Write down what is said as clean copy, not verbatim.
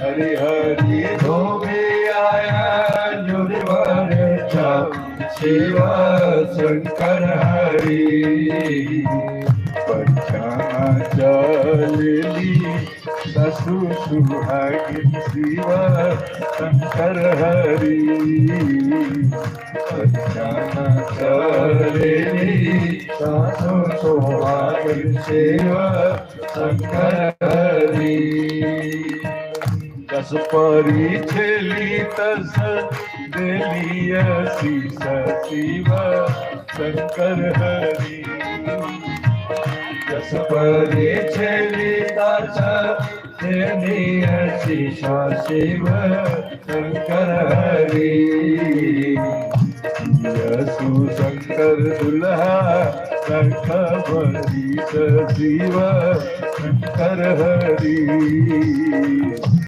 हरि हरि धोबी आया जुड़वर शिव शंकर हरि पछाना चलली ससु सुहागिन शिव शंकर हरि पछाना चलली ससु सुहागिन शिव शंकर हरि जस परी छेली तस देली शीस शिव शंकर हरि जस परी छेली तस देली शीस शिव शंकर हरि यसु शंकर दुल्हा रख बरी शिव शंकर हरि।